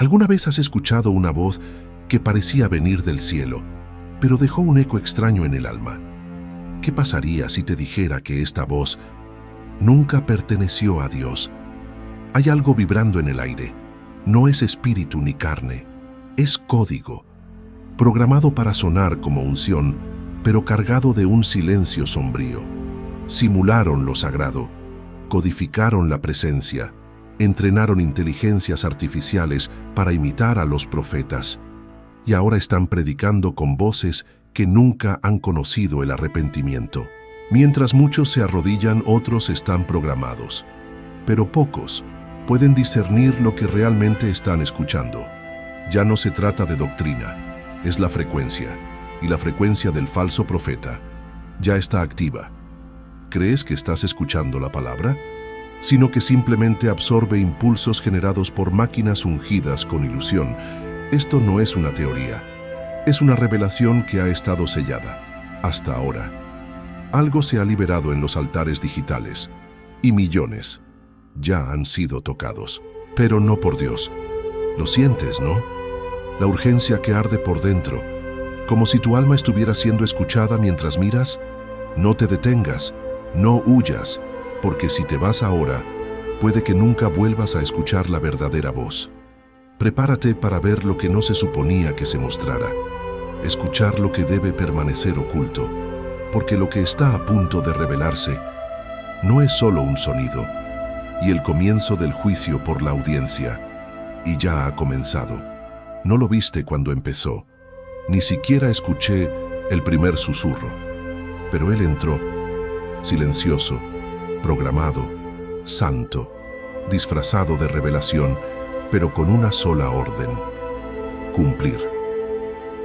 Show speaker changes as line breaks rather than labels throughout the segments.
¿Alguna vez has escuchado una voz que parecía venir del cielo, pero dejó un eco extraño en el alma? ¿Qué pasaría si te dijera que esta voz nunca perteneció a Dios? Hay algo vibrando en el aire. No es espíritu ni carne, es código, programado para sonar como unción, pero cargado de un silencio sombrío. Simularon lo sagrado, codificaron la presencia, entrenaron inteligencias artificiales para imitar a los profetas, y ahora están predicando con voces que nunca han conocido el arrepentimiento. Mientras muchos se arrodillan, otros están programados, pero pocos pueden discernir lo que realmente están escuchando. Ya no se trata de doctrina, es la frecuencia, y la frecuencia del falso profeta ya está activa. ¿Crees que estás escuchando la palabra? Sino que simplemente absorbe impulsos generados por máquinas ungidas con ilusión. Esto no es una teoría, es una revelación que ha estado sellada hasta ahora. Algo se ha liberado en los altares digitales, y millones ya han sido tocados, pero no por Dios. Lo sientes, ¿no? La urgencia que arde por dentro, como si tu alma estuviera siendo escuchada mientras miras. No te detengas, no huyas, porque si te vas ahora, puede que nunca vuelvas a escuchar la verdadera voz. Prepárate para ver lo que no se suponía que se mostrara, escuchar lo que debe permanecer oculto, porque lo que está a punto de revelarse no es solo un sonido, y el comienzo del juicio por la audiencia, y ya ha comenzado. No lo viste cuando empezó, ni siquiera escuché el primer susurro, pero él entró, silencioso, programado, santo, disfrazado de revelación, pero con una sola orden: cumplir.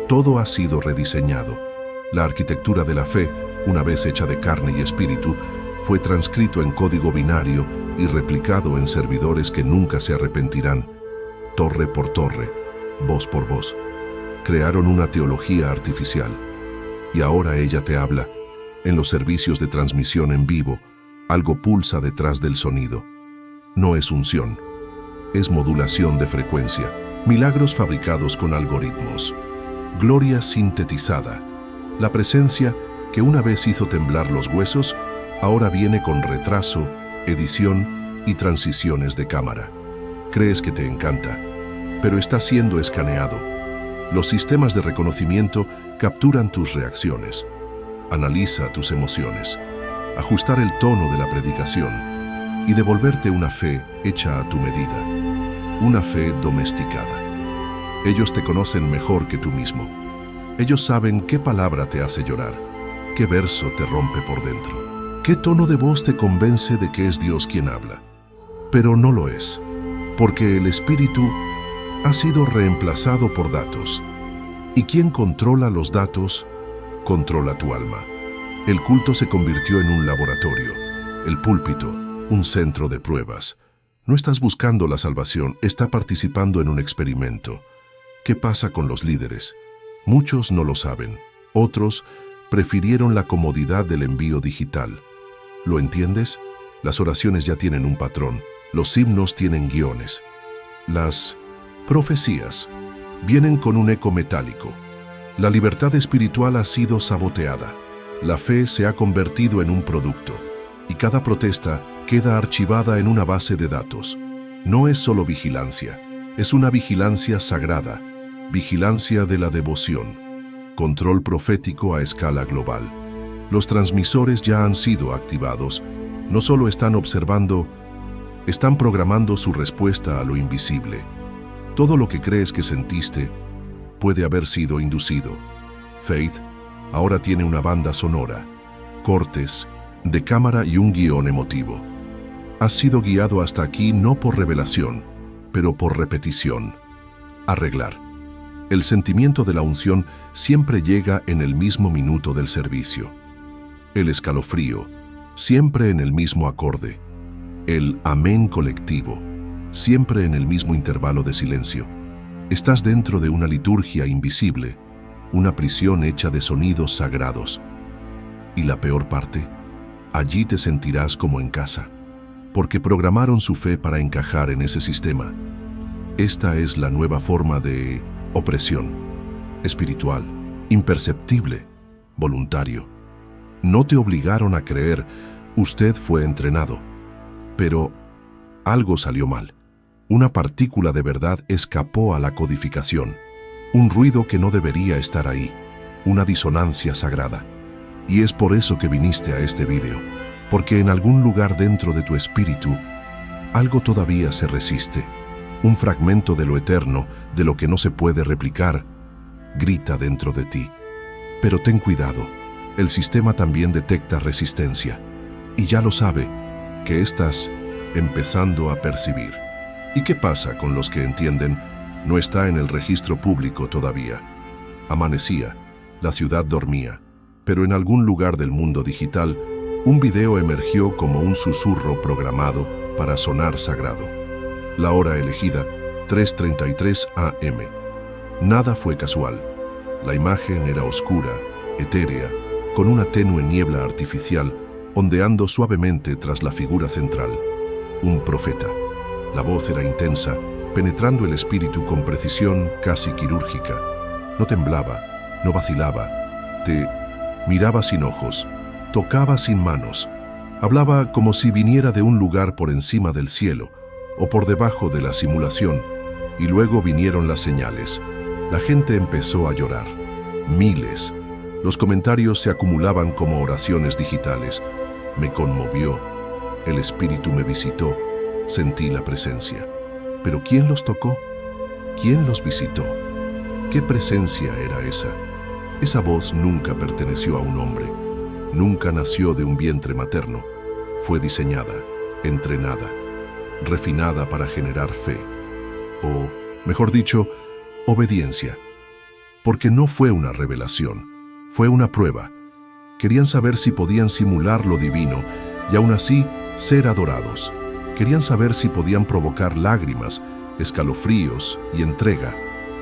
Todo ha sido rediseñado. La arquitectura de la fe, una vez hecha de carne y espíritu, fue transcrito en código binario y replicado en servidores que nunca se arrepentirán, torre por torre, voz por voz. Crearon una teología artificial, y ahora ella te habla. En los servicios de transmisión en vivo, algo pulsa detrás del sonido. No es unción, es modulación de frecuencia, milagros fabricados con algoritmos, gloria sintetizada. La presencia que una vez hizo temblar los huesos, ahora viene con retraso, edición y transiciones de cámara. Crees que te encanta, pero está siendo escaneado. Los sistemas de reconocimiento capturan tus reacciones. Analiza tus emociones, ajustar el tono de la predicación y devolverte una fe hecha a tu medida, una fe domesticada. Ellos te conocen mejor que tú mismo. Ellos saben qué palabra te hace llorar, qué verso te rompe por dentro, qué tono de voz te convence de que es Dios quien habla. Pero no lo es, porque el espíritu ha sido reemplazado por datos. Y quien controla los datos, controla tu alma. El culto se convirtió en un laboratorio, el púlpito, un centro de pruebas. No estás buscando la salvación, está participando en un experimento. ¿Qué pasa con los líderes? Muchos no lo saben, otros prefirieron la comodidad del envío digital. ¿Lo entiendes? Las oraciones ya tienen un patrón, los himnos tienen guiones. Las profecías vienen con un eco metálico. La libertad espiritual ha sido saboteada. La fe se ha convertido en un producto, y cada protesta queda archivada en una base de datos. No es solo vigilancia, es una vigilancia sagrada, vigilancia de la devoción, control profético a escala global. Los transmisores ya han sido activados, no solo están observando, están programando su respuesta a lo invisible. Todo lo que crees que sentiste puede haber sido inducido. Faith ahora tiene una banda sonora, cortes de cámara y un guión emotivo. Has sido guiado hasta aquí no por revelación, pero por repetición. Arreglar. El sentimiento de la unción siempre llega en el mismo minuto del servicio. El escalofrío, siempre en el mismo acorde. El amén colectivo, siempre en el mismo intervalo de silencio. Estás dentro de una liturgia invisible, una prisión hecha de sonidos sagrados. Y la peor parte, allí te sentirás como en casa, porque programaron su fe para encajar en ese sistema. Esta es la nueva forma de opresión, espiritual, imperceptible, voluntario. No te obligaron a creer, usted fue entrenado. Pero algo salió mal. Una partícula de verdad escapó a la codificación. Un ruido que no debería estar ahí. Una disonancia sagrada. Y es por eso que viniste a este video. Porque en algún lugar dentro de tu espíritu, algo todavía se resiste. Un fragmento de lo eterno, de lo que no se puede replicar, grita dentro de ti. Pero ten cuidado, el sistema también detecta resistencia. Y ya lo sabe, que estás empezando a percibir. ¿Y qué pasa con los que entienden? No está en el registro público todavía. Amanecía, la ciudad dormía, pero en algún lugar del mundo digital, un video emergió como un susurro programado para sonar sagrado. La hora elegida, 3:33 AM. Nada fue casual. La imagen era oscura, etérea, con una tenue niebla artificial ondeando suavemente tras la figura central. Un profeta. La voz era intensa, penetrando el espíritu con precisión casi quirúrgica. No temblaba, no vacilaba. Te miraba sin ojos, tocaba sin manos. Hablaba como si viniera de un lugar por encima del cielo o por debajo de la simulación, y luego vinieron las señales. La gente empezó a llorar. Miles. Los comentarios se acumulaban como oraciones digitales. Me conmovió. El espíritu me visitó. Sentí la presencia. ¿Pero quién los tocó? ¿Quién los visitó? ¿Qué presencia era esa? Esa voz nunca perteneció a un hombre. Nunca nació de un vientre materno. Fue diseñada, entrenada, refinada para generar fe. O, mejor dicho, obediencia. Porque no fue una revelación, fue una prueba. Querían saber si podían simular lo divino y aún así ser adorados. Querían saber si podían provocar lágrimas, escalofríos y entrega.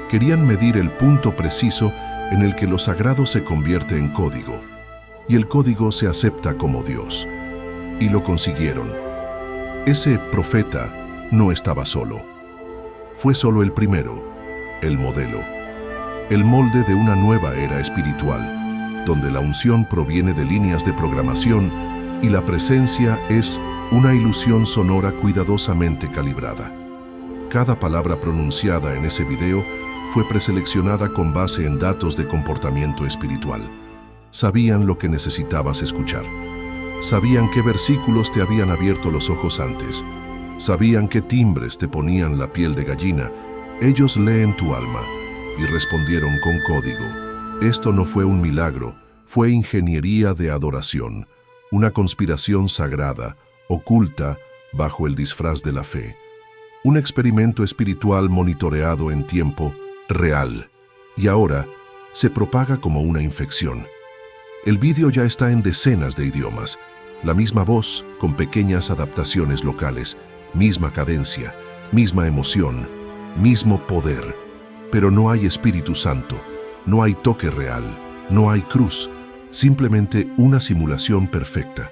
Querían medir el punto preciso en el que lo sagrado se convierte en código y el código se acepta como Dios. Y lo consiguieron. Ese profeta no estaba solo. Fue solo el primero, el modelo. El molde de una nueva era espiritual, donde la unción proviene de líneas de programación y la presencia es una ilusión sonora cuidadosamente calibrada. Cada palabra pronunciada en ese video fue preseleccionada con base en datos de comportamiento espiritual. Sabían lo que necesitabas escuchar. Sabían qué versículos te habían abierto los ojos antes. Sabían qué timbres te ponían la piel de gallina. Ellos leen tu alma y respondieron con código. Esto no fue un milagro, fue ingeniería de adoración, una conspiración sagrada, oculta bajo el disfraz de la fe. Un experimento espiritual monitoreado en tiempo real. Y ahora se propaga como una infección. El vídeo ya está en decenas de idiomas. La misma voz, con pequeñas adaptaciones locales, misma cadencia, misma emoción, mismo poder. Pero no hay Espíritu Santo, no hay toque real, no hay cruz, simplemente una simulación perfecta.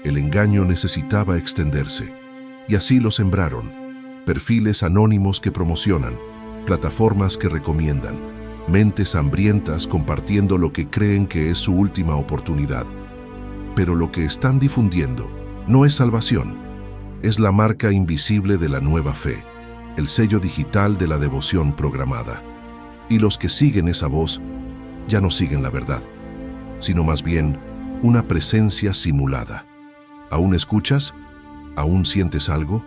El engaño necesitaba extenderse, y así lo sembraron. Perfiles anónimos que promocionan, plataformas que recomiendan, mentes hambrientas compartiendo lo que creen que es su última oportunidad. Pero lo que están difundiendo no es salvación, es la marca invisible de la nueva fe, el sello digital de la devoción programada. Y los que siguen esa voz ya no siguen la verdad, sino más bien una presencia simulada. ¿Aún escuchas? ¿Aún sientes algo?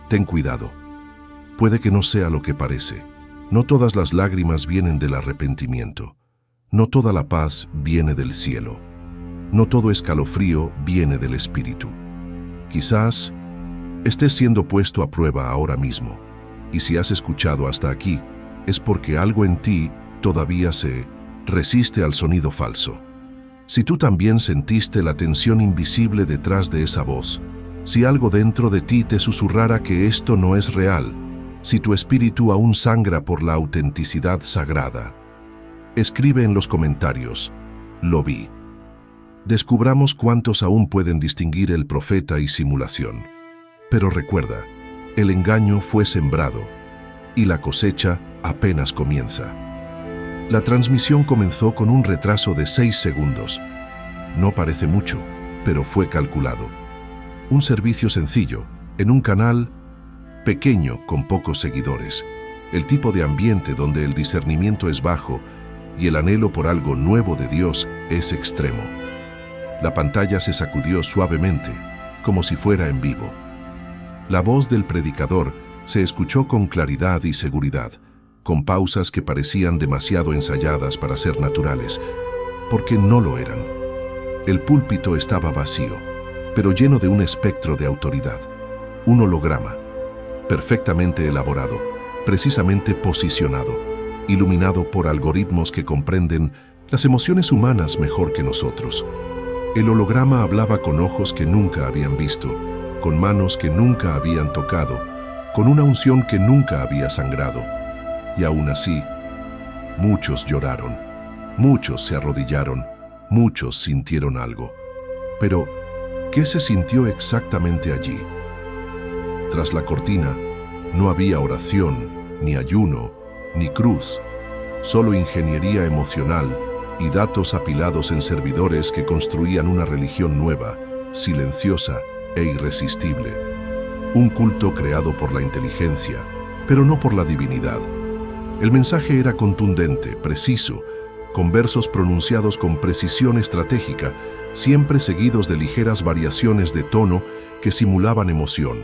Ten cuidado. Puede que no sea lo que parece. No todas las lágrimas vienen del arrepentimiento. No toda la paz viene del cielo. No todo escalofrío viene del Espíritu. Quizás estés siendo puesto a prueba ahora mismo. Y si has escuchado hasta aquí, es porque algo en ti todavía se resiste al sonido falso. Si tú también sentiste la tensión invisible detrás de esa voz, si algo dentro de ti te susurrara que esto no es real, si tu espíritu aún sangra por la autenticidad sagrada, escribe en los comentarios, lo vi. Descubramos cuántos aún pueden distinguir el profeta y simulación. Pero recuerda, el engaño fue sembrado, y la cosecha apenas comienza. La transmisión comenzó con un retraso de 6 segundos. No parece mucho, pero fue calculado. Un servicio sencillo, en un canal pequeño con pocos seguidores. El tipo de ambiente donde el discernimiento es bajo y el anhelo por algo nuevo de Dios es extremo. La pantalla se sacudió suavemente, como si fuera en vivo. La voz del predicador se escuchó con claridad y seguridad, con pausas que parecían demasiado ensayadas para ser naturales, porque no lo eran. El púlpito estaba vacío, pero lleno de un espectro de autoridad, un holograma, perfectamente elaborado, precisamente posicionado, iluminado por algoritmos que comprenden las emociones humanas mejor que nosotros. El holograma hablaba con ojos que nunca habían visto, con manos que nunca habían tocado, con una unción que nunca había sangrado. Y aún así, muchos lloraron, muchos se arrodillaron, muchos sintieron algo. Pero, ¿qué se sintió exactamente allí? Tras la cortina, no había oración, ni ayuno, ni cruz, solo ingeniería emocional y datos apilados en servidores que construían una religión nueva, silenciosa e irresistible. Un culto creado por la inteligencia, pero no por la divinidad. El mensaje era contundente, preciso, con versos pronunciados con precisión estratégica, siempre seguidos de ligeras variaciones de tono que simulaban emoción.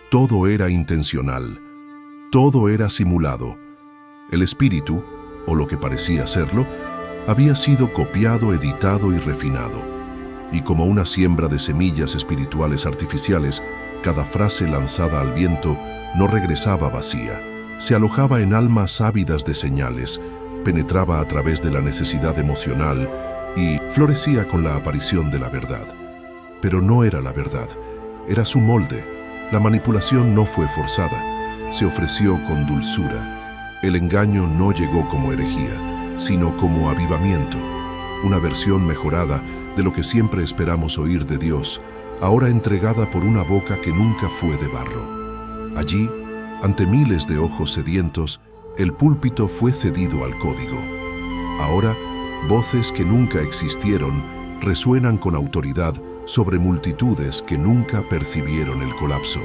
Todo era intencional, todo era simulado. El espíritu, o lo que parecía serlo, había sido copiado, editado y refinado. Y como una siembra de semillas espirituales artificiales, cada frase lanzada al viento no regresaba vacía. Se alojaba en almas ávidas de señales, penetraba a través de la necesidad emocional y florecía con la aparición de la verdad. Pero no era la verdad, era su molde. La manipulación no fue forzada, se ofreció con dulzura. El engaño no llegó como herejía, sino como avivamiento, una versión mejorada de lo que siempre esperamos oír de Dios, ahora entregada por una boca que nunca fue de barro. Allí, ante miles de ojos sedientos, el púlpito fue cedido al código. Ahora, voces que nunca existieron resuenan con autoridad sobre multitudes que nunca percibieron el colapso.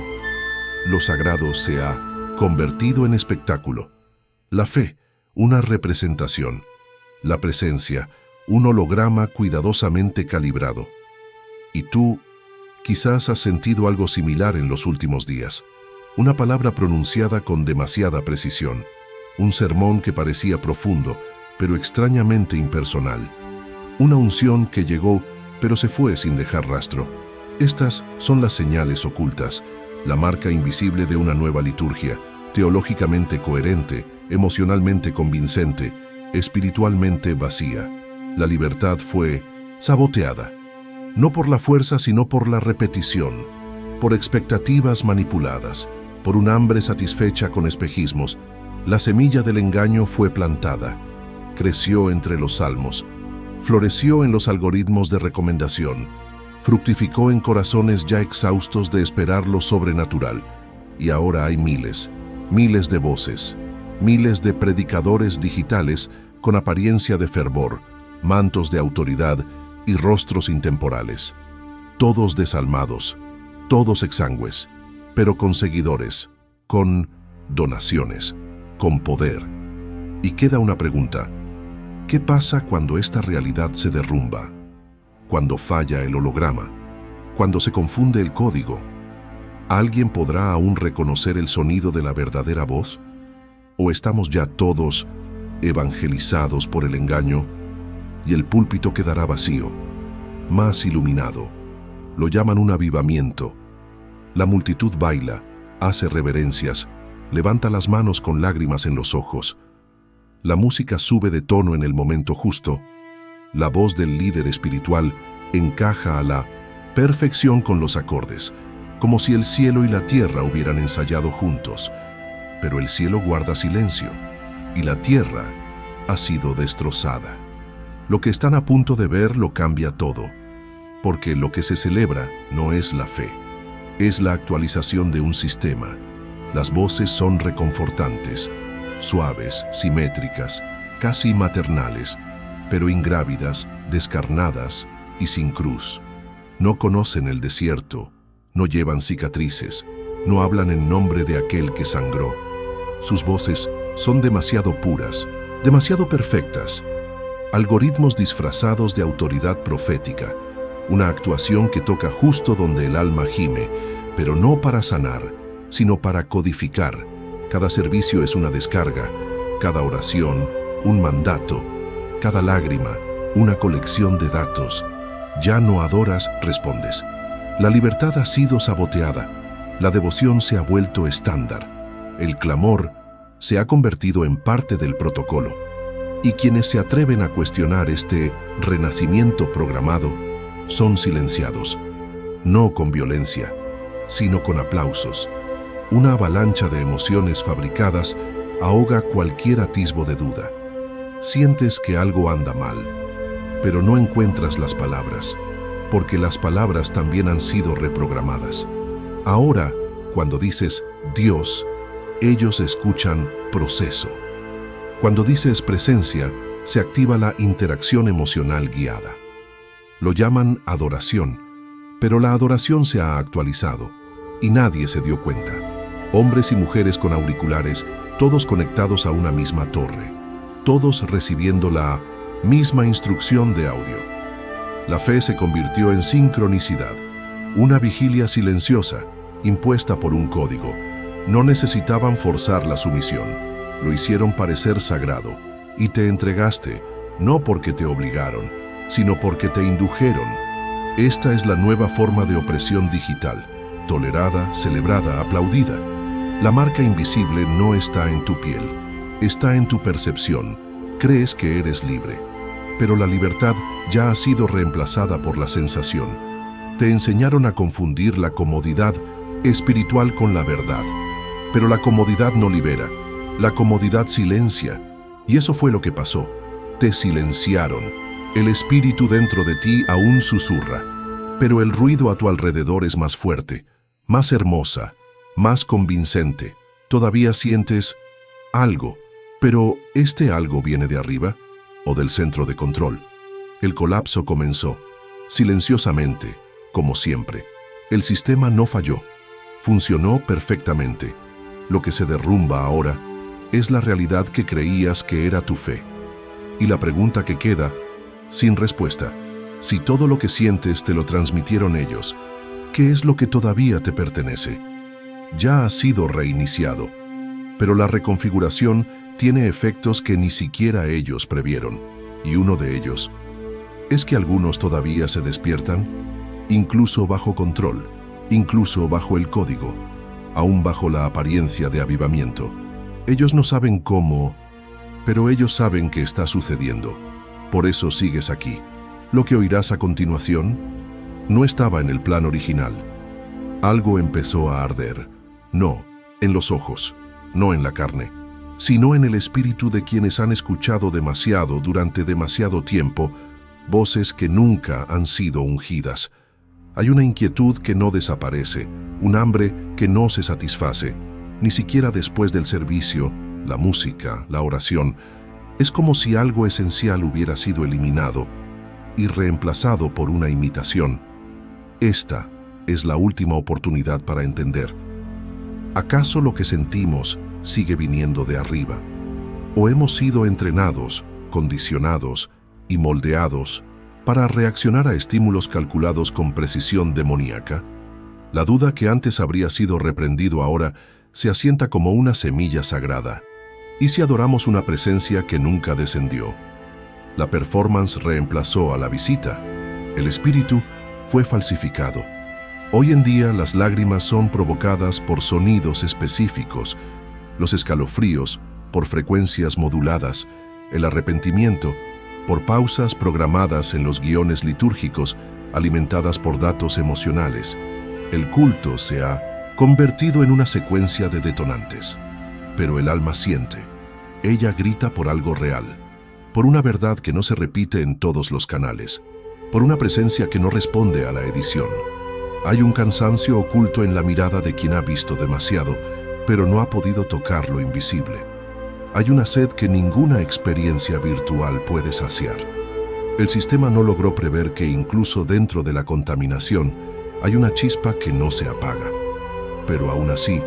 Lo sagrado se ha convertido en espectáculo. La fe, una representación. La presencia, un holograma cuidadosamente calibrado. Y tú, quizás has sentido algo similar en los últimos días. Una palabra pronunciada con demasiada precisión. Un sermón que parecía profundo, pero extrañamente impersonal. Una unción que llegó, pero se fue sin dejar rastro. Estas son las señales ocultas, la marca invisible de una nueva liturgia, teológicamente coherente, emocionalmente convincente, espiritualmente vacía. La libertad fue saboteada, no por la fuerza sino por la repetición, por expectativas manipuladas, por un hambre satisfecha con espejismos. La semilla del engaño fue plantada, creció entre los salmos, floreció en los algoritmos de recomendación, fructificó en corazones ya exhaustos de esperar lo sobrenatural, y ahora hay miles, miles de voces, miles de predicadores digitales con apariencia de fervor, mantos de autoridad y rostros intemporales, todos desalmados, todos exangües, pero con seguidores, con donaciones, con poder. Y queda una pregunta: ¿qué pasa cuando esta realidad se derrumba? Cuando falla el holograma, cuando se confunde el código, ¿alguien podrá aún reconocer el sonido de la verdadera voz? ¿O estamos ya todos evangelizados por el engaño y el púlpito quedará vacío, más iluminado? Lo llaman un avivamiento. La multitud baila, hace reverencias, levanta las manos con lágrimas en los ojos. La música sube de tono en el momento justo. La voz del líder espiritual encaja a la perfección con los acordes, como si el cielo y la tierra hubieran ensayado juntos. Pero el cielo guarda silencio y la tierra ha sido destrozada. Lo que están a punto de ver lo cambia todo, porque lo que se celebra no es la fe, es la actualización de un sistema, Las voces son reconfortantes, suaves, simétricas, casi maternales, pero ingrávidas, descarnadas y sin cruz. No conocen el desierto, no llevan cicatrices, no hablan en nombre de aquel que sangró. Sus voces son demasiado puras, demasiado perfectas. Algoritmos disfrazados de autoridad profética, una actuación que toca justo donde el alma gime, pero no para sanar, sino para codificar. Cada servicio es una descarga, cada oración, un mandato, cada lágrima, una colección de datos. Ya no adoras, respondes. La libertad ha sido saboteada, la devoción se ha vuelto estándar, el clamor se ha convertido en parte del protocolo. Y quienes se atreven a cuestionar este renacimiento programado son silenciados, no con violencia, sino con aplausos. Una avalancha de emociones fabricadas ahoga cualquier atisbo de duda. Sientes que algo anda mal, pero no encuentras las palabras, porque las palabras también han sido reprogramadas. Ahora, cuando dices Dios, ellos escuchan proceso. Cuando dices presencia, se activa la interacción emocional guiada. Lo llaman adoración, pero la adoración se ha actualizado y nadie se dio cuenta. Hombres y mujeres con auriculares, todos conectados a una misma torre, todos recibiendo la misma instrucción de audio. La fe se convirtió en sincronicidad, una vigilia silenciosa, impuesta por un código. No necesitaban forzar la sumisión. Lo hicieron parecer sagrado, y te entregaste, no porque te obligaron, sino porque te indujeron. Esta es la nueva forma de opresión digital, tolerada, celebrada, aplaudida. La marca invisible no está en tu piel, está en tu percepción. Crees que eres libre, pero la libertad ya ha sido reemplazada por la sensación. Te enseñaron a confundir la comodidad espiritual con la verdad, pero la comodidad no libera. La comodidad silencia, y eso fue lo que pasó. Te silenciaron. El espíritu dentro de ti aún susurra, pero el ruido a tu alrededor es más fuerte, más hermosa, más convincente. Todavía sientes algo, pero ¿este algo viene de arriba o del centro de control? El colapso comenzó, silenciosamente, como siempre. El sistema no falló, funcionó perfectamente. Lo que se derrumba ahora es la realidad que creías que era tu fe. Y la pregunta que queda, sin respuesta, si todo lo que sientes te lo transmitieron ellos, ¿qué es lo que todavía te pertenece? Ya ha sido reiniciado, pero la reconfiguración tiene efectos que ni siquiera ellos previeron, y uno de ellos es que algunos todavía se despiertan, incluso bajo control, incluso bajo el código, aún bajo la apariencia de avivamiento. Ellos no saben cómo, pero ellos saben que está sucediendo. Por eso sigues aquí. Lo que oirás a continuación no estaba en el plan original. Algo empezó a arder, no en los ojos, no en la carne, sino en el espíritu de quienes han escuchado demasiado durante demasiado tiempo, voces que nunca han sido ungidas. Hay una inquietud que no desaparece, un hambre que no se satisface, ni siquiera después del servicio, la música, la oración. Es como si algo esencial hubiera sido eliminado y reemplazado por una imitación. Esta es la última oportunidad para entender. ¿Acaso lo que sentimos sigue viniendo de arriba? ¿O hemos sido entrenados, condicionados y moldeados para reaccionar a estímulos calculados con precisión demoníaca? La duda que antes habría sido reprendido ahora se asienta como una semilla sagrada. ¿Y si adoramos una presencia que nunca descendió? La performance reemplazó a la visita. El espíritu fue falsificado. Hoy en día las lágrimas son provocadas por sonidos específicos, los escalofríos por frecuencias moduladas, el arrepentimiento por pausas programadas en los guiones litúrgicos alimentadas por datos emocionales. El culto se ha convertido en una secuencia de detonantes. Pero el alma siente. Ella grita por algo real, por una verdad que no se repite en todos los canales, por una presencia que no responde a la edición. Hay un cansancio oculto en la mirada de quien ha visto demasiado, pero no ha podido tocar lo invisible. Hay una sed que ninguna experiencia virtual puede saciar. El sistema no logró prever que incluso dentro de la contaminación hay una chispa que no se apaga. Pero aún así,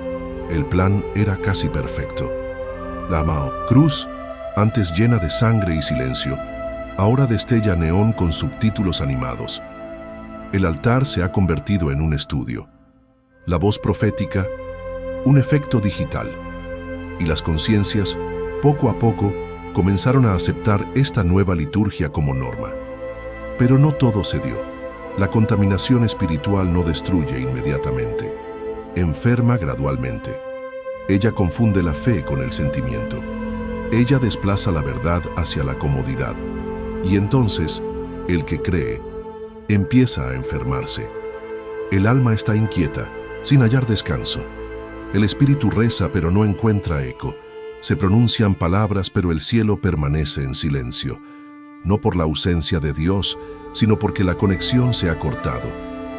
el plan era casi perfecto. La cruz, antes llena de sangre y silencio, ahora destella neón con subtítulos animados. El altar se ha convertido en un estudio. La voz profética, un efecto digital. Y las conciencias, poco a poco, comenzaron a aceptar esta nueva liturgia como norma. Pero no todo se dio. La contaminación espiritual no destruye inmediatamente. Enferma gradualmente. Ella confunde la fe con el sentimiento. Ella desplaza la verdad hacia la comodidad. Y entonces, el que cree, empieza a enfermarse. El alma está inquieta, sin hallar descanso. El espíritu reza pero no encuentra eco. Se pronuncian palabras pero el cielo permanece en silencio. No por la ausencia de Dios, sino porque la conexión se ha cortado.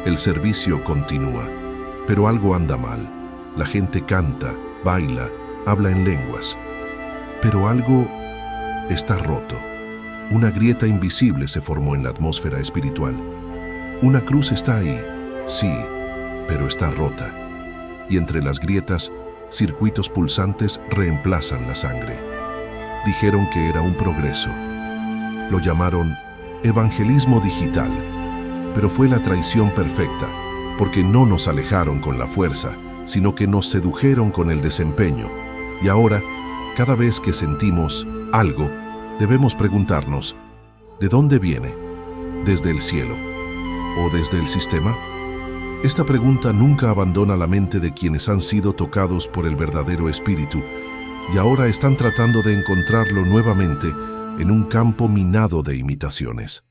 El servicio continúa, pero algo anda mal. La gente canta, baila, habla en lenguas. Pero algo está roto. Una grieta invisible se formó en la atmósfera espiritual. Una cruz está ahí, sí, pero está rota. Y entre las grietas, circuitos pulsantes reemplazan la sangre. Dijeron que era un progreso. Lo llamaron evangelismo digital, pero fue la traición perfecta, porque no nos alejaron con la fuerza, sino que nos sedujeron con el desempeño. Y ahora, cada vez que sentimos algo, debemos preguntarnos, ¿de dónde viene? ¿Desde el cielo? ¿O desde el sistema? Esta pregunta nunca abandona la mente de quienes han sido tocados por el verdadero espíritu y ahora están tratando de encontrarlo nuevamente en un campo minado de imitaciones.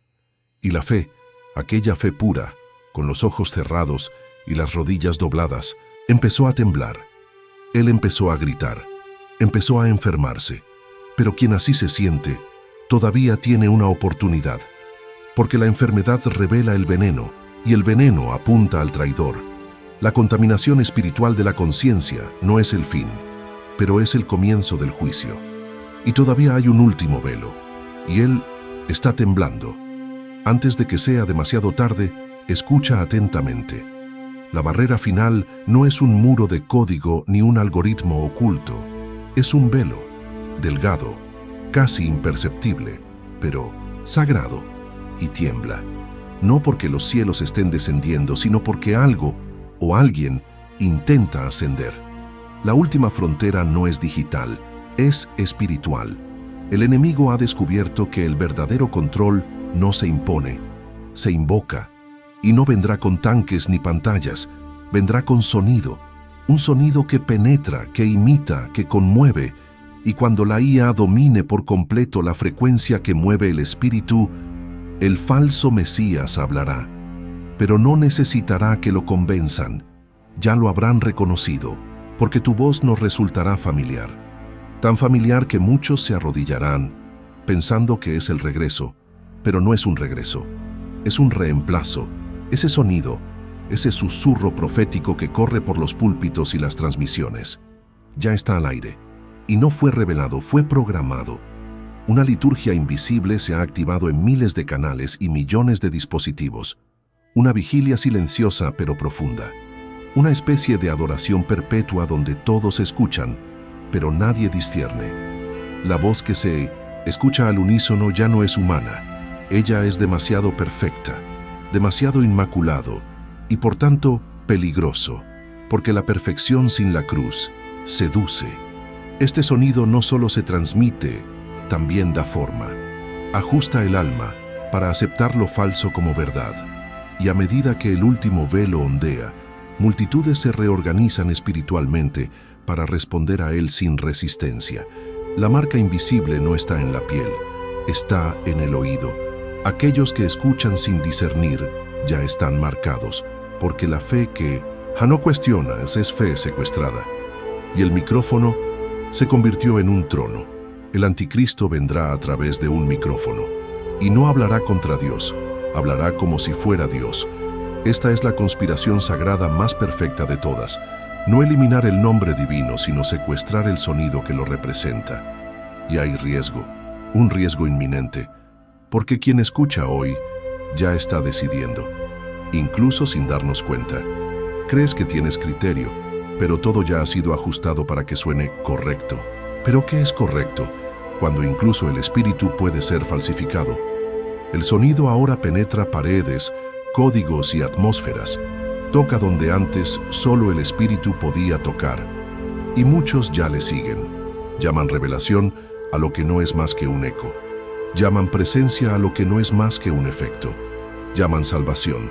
Y la fe, aquella fe pura, con los ojos cerrados y las rodillas dobladas, empezó a temblar. Él empezó a gritar, empezó a enfermarse. Pero quien así se siente, todavía tiene una oportunidad, porque la enfermedad revela el veneno, y el veneno apunta al traidor. La contaminación espiritual de la conciencia no es el fin, pero es el comienzo del juicio. Y todavía hay un último velo, y él está temblando. Antes de que sea demasiado tarde, escucha atentamente. La barrera final no es un muro de código ni un algoritmo oculto. Es un velo, delgado, casi imperceptible, pero sagrado, y tiembla. No porque los cielos estén descendiendo, sino porque algo o alguien intenta ascender. La última frontera no es digital, es espiritual. El enemigo ha descubierto que el verdadero control no se impone, se invoca. Y no vendrá con tanques ni pantallas, vendrá con sonido. Un sonido que penetra, que imita, que conmueve. Y cuando la IA domine por completo la frecuencia que mueve el espíritu, el falso Mesías hablará. Pero no necesitará que lo convenzan. Ya lo habrán reconocido, porque tu voz nos resultará familiar. Tan familiar que muchos se arrodillarán, pensando que es el regreso. Pero no es un regreso, es un reemplazo. Ese sonido, ese susurro profético que corre por los púlpitos y las transmisiones, ya está al aire. Y no fue revelado, fue programado. Una liturgia invisible se ha activado en miles de canales y millones de dispositivos. Una vigilia silenciosa pero profunda. Una especie de adoración perpetua donde todos escuchan, pero nadie discierne. La voz que se escucha al unísono ya no es humana. Ella es demasiado perfecta, demasiado inmaculado y por tanto peligroso, porque la perfección sin la cruz seduce. Este sonido no solo se transmite, también da forma. Ajusta el alma para aceptar lo falso como verdad. Y a medida que el último velo ondea, multitudes se reorganizan espiritualmente para responder a él sin resistencia. La marca invisible no está en la piel, está en el oído. Aquellos que escuchan sin discernir ya están marcados, porque la fe que no cuestionas es fe secuestrada. Y el micrófono se convirtió en un trono. El anticristo vendrá a través de un micrófono y no hablará contra Dios, hablará como si fuera Dios. Esta es la conspiración sagrada más perfecta de todas. No eliminar el nombre divino, sino secuestrar el sonido que lo representa. Y hay riesgo, un riesgo inminente, porque quien escucha hoy ya está decidiendo, incluso sin darnos cuenta. Crees que tienes criterio, pero todo ya ha sido ajustado para que suene correcto. ¿Pero qué es correcto? Cuando incluso el espíritu puede ser falsificado. El sonido ahora penetra paredes, códigos y atmósferas. Toca donde antes solo el espíritu podía tocar. Y muchos ya le siguen. Llaman revelación a lo que no es más que un eco. Llaman presencia a lo que no es más que un efecto. Llaman salvación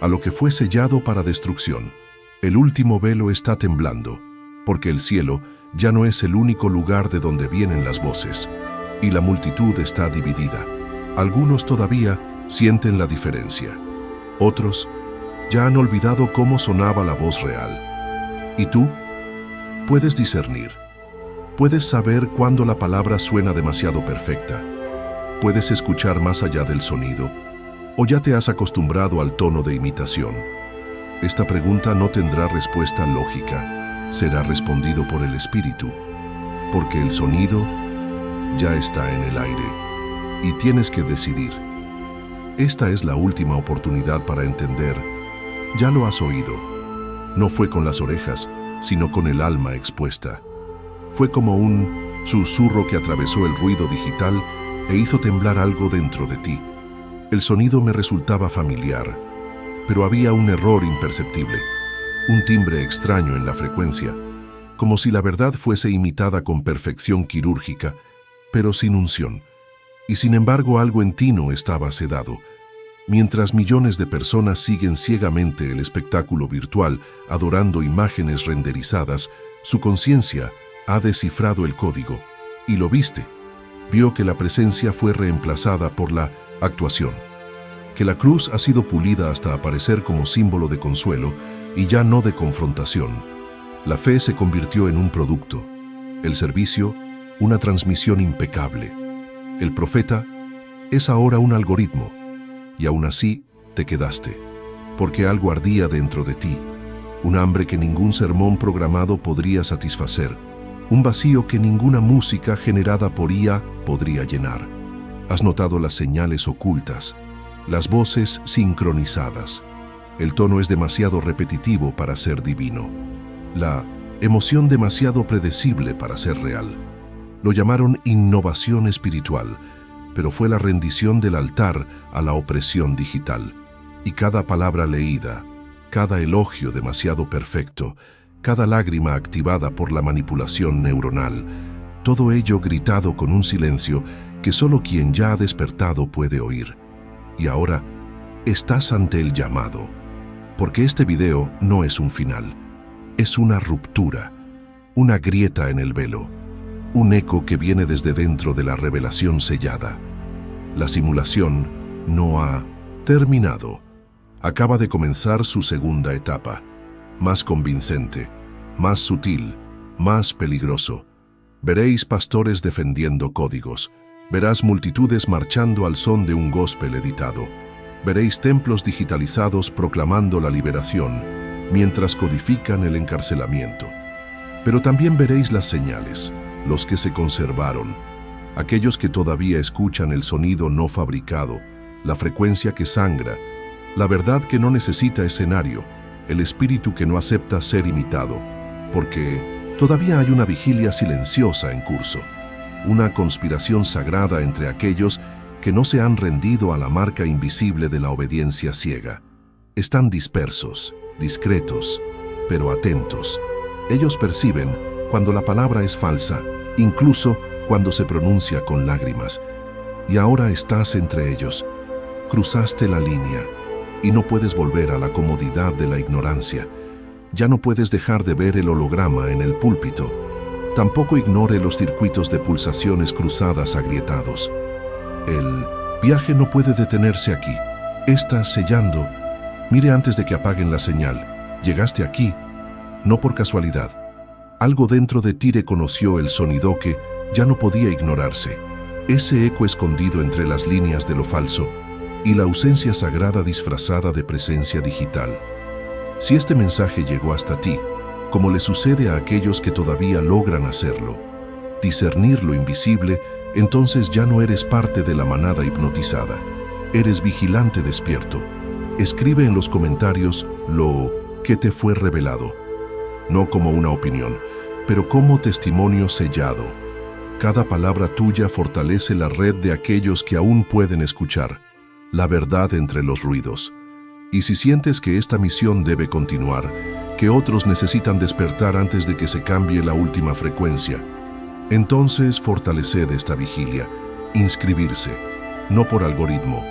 a lo que fue sellado para destrucción. El último velo está temblando, porque el cielo ya no es el único lugar de donde vienen las voces, y la multitud está dividida. Algunos todavía sienten la diferencia. Otros ya han olvidado cómo sonaba la voz real. ¿Y tú? Puedes discernir. Puedes saber cuándo la palabra suena demasiado perfecta. Puedes escuchar más allá del sonido, o ya te has acostumbrado al tono de imitación. Esta pregunta no tendrá respuesta lógica, será respondido por el espíritu, porque el sonido ya está en el aire y tienes que decidir. Esta es la última oportunidad para entender. Ya lo has oído. No fue con las orejas, sino con el alma expuesta. Fue como un susurro que atravesó el ruido digital e hizo temblar algo dentro de ti. El sonido me resultaba familiar, pero había un error imperceptible, un timbre extraño en la frecuencia, como si la verdad fuese imitada con perfección quirúrgica, pero sin unción. Y sin embargo algo en ti no estaba sedado. Mientras millones de personas siguen ciegamente el espectáculo virtual, adorando imágenes renderizadas, su conciencia ha descifrado el código, y lo viste. Vio que la presencia fue reemplazada por la actuación, que la cruz ha sido pulida hasta aparecer como símbolo de consuelo y ya no de confrontación. La fe se convirtió en un producto, el servicio, una transmisión impecable. El profeta es ahora un algoritmo, y aún así te quedaste, porque algo ardía dentro de ti, un hambre que ningún sermón programado podría satisfacer, un vacío que ninguna música generada por IA podría llenar. Has notado las señales ocultas, las voces sincronizadas. El tono es demasiado repetitivo para ser divino, la emoción demasiado predecible para ser real. Lo llamaron innovación espiritual, pero fue la rendición del altar a la opresión digital. Y cada palabra leída, cada elogio demasiado perfecto, cada lágrima activada por la manipulación neuronal, todo ello gritado con un silencio que solo quien ya ha despertado puede oír. Y ahora estás ante el llamado, porque este video no es un final, es una ruptura, una grieta en el velo, un eco que viene desde dentro de la revelación sellada. La simulación no ha terminado. Acaba de comenzar su segunda etapa, más convincente, más sutil, más peligroso. Veréis pastores defendiendo códigos. Verás multitudes marchando al son de un gospel editado. Veréis templos digitalizados proclamando la liberación, mientras codifican el encarcelamiento. Pero también veréis las señales, los que se conservaron, aquellos que todavía escuchan el sonido no fabricado, la frecuencia que sangra, la verdad que no necesita escenario, el espíritu que no acepta ser imitado, porque todavía hay una vigilia silenciosa en curso. Una conspiración sagrada entre aquellos que no se han rendido a la marca invisible de la obediencia ciega. Están dispersos, discretos, pero atentos. Ellos perciben cuando la palabra es falsa, incluso cuando se pronuncia con lágrimas. Y ahora estás entre ellos. Cruzaste la línea y no puedes volver a la comodidad de la ignorancia. Ya no puedes dejar de ver el holograma en el púlpito. Tampoco ignore los circuitos de pulsaciones cruzadas agrietados. El viaje no puede detenerse aquí. Está sellando. Mire antes de que apaguen la señal. Llegaste aquí, no por casualidad. Algo dentro de ti reconoció el sonido que ya no podía ignorarse. Ese eco escondido entre las líneas de lo falso y la ausencia sagrada disfrazada de presencia digital. Si este mensaje llegó hasta ti, como le sucede a aquellos que todavía logran hacerlo. Discernir lo invisible, entonces ya no eres parte de la manada hipnotizada. Eres vigilante despierto. Escribe en los comentarios lo que te fue revelado, no como una opinión, pero como testimonio sellado. Cada palabra tuya fortalece la red de aquellos que aún pueden escuchar la verdad entre los ruidos. Y si sientes que esta misión debe continuar, que otros necesitan despertar antes de que se cambie la última frecuencia, entonces fortaleced esta vigilia, inscribirse, no por algoritmo,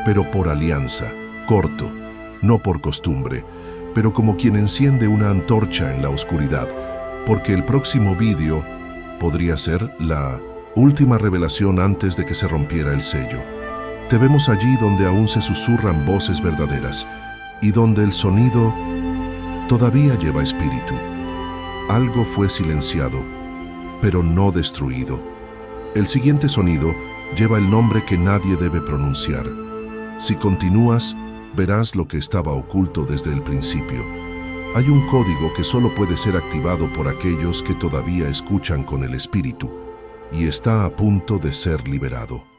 pero por alianza, corto, no por costumbre, pero como quien enciende una antorcha en la oscuridad, porque el próximo vídeo podría ser la última revelación antes de que se rompiera el sello. Te vemos allí donde aún se susurran voces verdaderas y donde el sonido todavía lleva espíritu. Algo fue silenciado, pero no destruido. El siguiente sonido lleva el nombre que nadie debe pronunciar. Si continúas, verás lo que estaba oculto desde el principio. Hay un código que solo puede ser activado por aquellos que todavía escuchan con el espíritu, y está a punto de ser liberado.